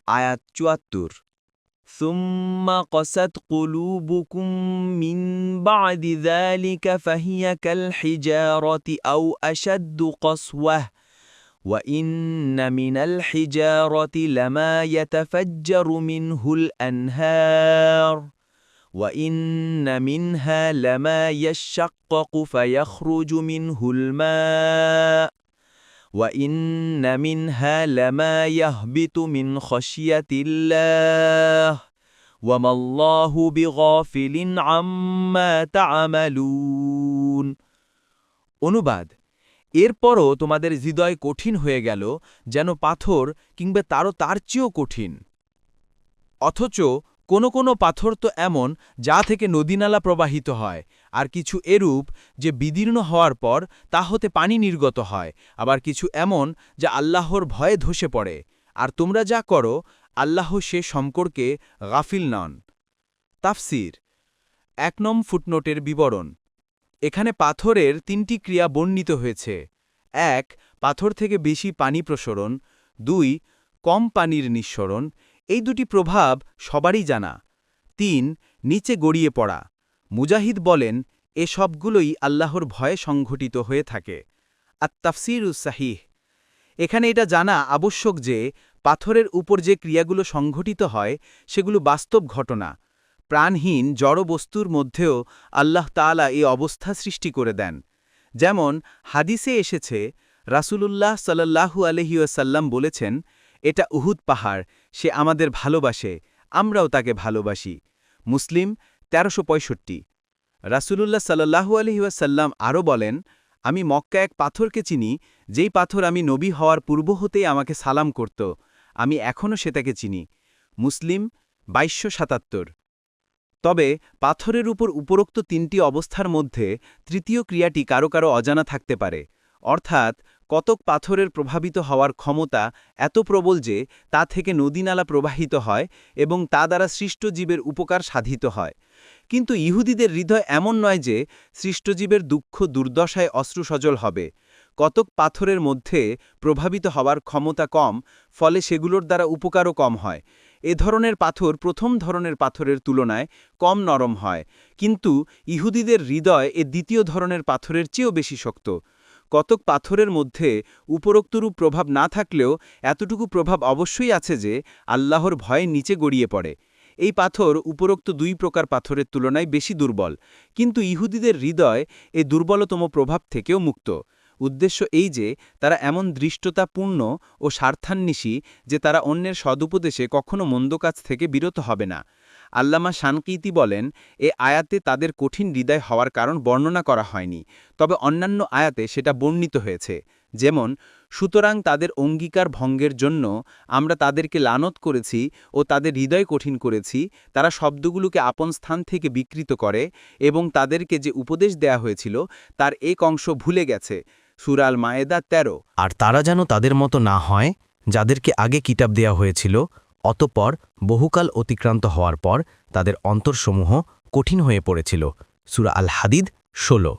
আয়াত ৭৪ সুম্মা কসাত কুলুবুকুম মিন বা'দি যালিকা ফাহিয়া কাল হিজারাতি আও আশাদ্দু কসওয়াহ ওয়া ইন্না মিনাল হিজারাতি লামা ইয়াতাফাজ্জারু মিনহুল আনহার وَإِنَّ مِنْهَا لَمَا يَشَّقَّقُ فَيَخْرُجُ مِنْهُ الْمَاءُ وَإِنَّ مِنْهَا لَمَا يَهْبِطُ مِنْ خَشْيَةِ اللَّهِ وَمَا اللَّهُ بِغَافِلٍ عَمَّا تَعْمَلُونَ অনুবাদ এরপরও তোমাদের হৃদয় কঠিন হয়ে গেল যেন পাথর কিংবা তার চেয়েও কঠিন অথচ কোনো পাথর তো এমন যা থেকে নদীনালা প্রবাহিত হয় আর কিছু এরূপ যে বিদীর্ণ হওয়ার পর তা হতে পানি নির্গত হয় আবার কিছু এমন যা আল্লাহর ভয়ে ধসে পড়ে আর তোমরা যা করো আল্লাহ সে সম্পর্কে গাফিল নন তাফসির ১ নং ফুটনোটের বিবরণ এখানে পাথরের ৩টি ক্রিয়া বর্ণিত হয়েছে ১ পাথর থেকে বেশি পানি প্রসরণ ২ কম পানির নিঃসরণ এই দুটি প্রভাব সবারই জানা ৩ নিচে গড়িয়ে পড়া মুজাহিদ বলেন এ সবগুলোই আল্লাহর ভয়ে সংঘটিত হয়ে থাকে আত-তাফসীরুস সাহিহ এখানে এটা জানা আবশ্যক যে পাথরের উপর যে ক্রিয়াগুলো সংঘটিত হয় সেগুলো বাস্তব ঘটনা প্রাণহীন জড় বস্তুর মধ্যেও আল্লাহ তাআলা এই অবস্থা সৃষ্টি করে দেন যেমন হাদিসে এসেছে রাসূলুল্লাহ সাল্লাল্লাহু আলাইহি ওয়াসাল্লাম বলেছেন এটা উহুদ পাহাড় সে আমাদের ভালোবাসে আমরাও তাকে ভালোবাসি মুসলিম ১৩৬৫ রাসূলুল্লাহ সাল্লাল্লাহু আলাইহি ওয়াসাল্লাম আরও বলেন আমি মক্কা এক পাথরকে চিনি যেই পাথর আমি নবী হওয়ার পূর্ব হতেই আমাকে সালাম করত আমি এখনও সেটাকে চিনি মুসলিম ২২৭৭ তবে পাথরের উপর উপরোক্ত ৩টি অবস্থার মধ্যে তৃতীয় ক্রিয়াটি কারো কারো অজানা থাকতে পারে অর্থাৎ কতক পাথরের প্রভাবিত হওয়ার ক্ষমতা এত প্রবল যে তা থেকে নদীনালা প্রবাহিত হয় এবং তা দ্বারা সৃষ্ট জীবের উপকার সাধিত হয় কিন্তু ইহুদিদের হৃদয় এমন নয় যে সৃষ্টজীবের দুঃখ দুর্দশায় অশ্রুসজল হবে কতক পাথরের মধ্যে প্রভাবিত হওয়ার ক্ষমতা কম ফলে সেগুলোর দ্বারা উপকারও কম হয় এ ধরনের পাথর প্রথম ধরনের পাথরের তুলনায় কম নরম হয় কিন্তু ইহুদিদের হৃদয় এ দ্বিতীয় ধরনের পাথরের চেয়েও বেশি শক্ত কতক পাথরের মধ্যে উপরোক্তরূপ প্রভাব না থাকলেও এতটুকু প্রভাব অবশ্যই আছে যে আল্লাহর ভয়ে নিচে গড়িয়ে পড়ে এই পাথর উপরোক্ত ২ প্রকার পাথরের তুলনায় বেশি দুর্বল কিন্তু ইহুদিদের হৃদয় এই দুর্বলতম প্রভাব থেকেও মুক্ত উদ্দেশ্য এই যে তারা এমন দৃষ্টতাপূর্ণ ও স্বার্থান্বেষী যে তারা অন্যের সদুপদেশে কখনো মন্দ কাজ থেকে বিরত হবে না আল্লামা শানকিতি বলেন এ আয়াতে তাদের কঠিন হৃদয় হওয়ার কারণ বর্ণনা করা হয়নি তবে অন্যান্য আয়াতে সেটা বর্ণিত হয়েছে যেমন সুতরাং তাদের অঙ্গীকার ভঙ্গের জন্য আমরা তাদেরকে লানত করেছি ও তাদের হৃদয় কঠিন করেছি তারা শব্দগুলোকে আপন স্থান থেকে বিকৃত করে এবং তাদেরকে যে উপদেশ দেয়া হয়েছিল তার এক অংশ ভুলে গেছে সূরা আল মায়েদা ১৩ আর তারা যেন তাদের মতো না হয় যাদেরকে আগে কিতাব দেয়া হয়েছিল অতঃপর বহুকাল অতিক্রান্ত হওয়ার পর তাদের অন্তরসমূহ কঠিন হয়ে পড়েছিল সূরা আল হাদিদ ১৬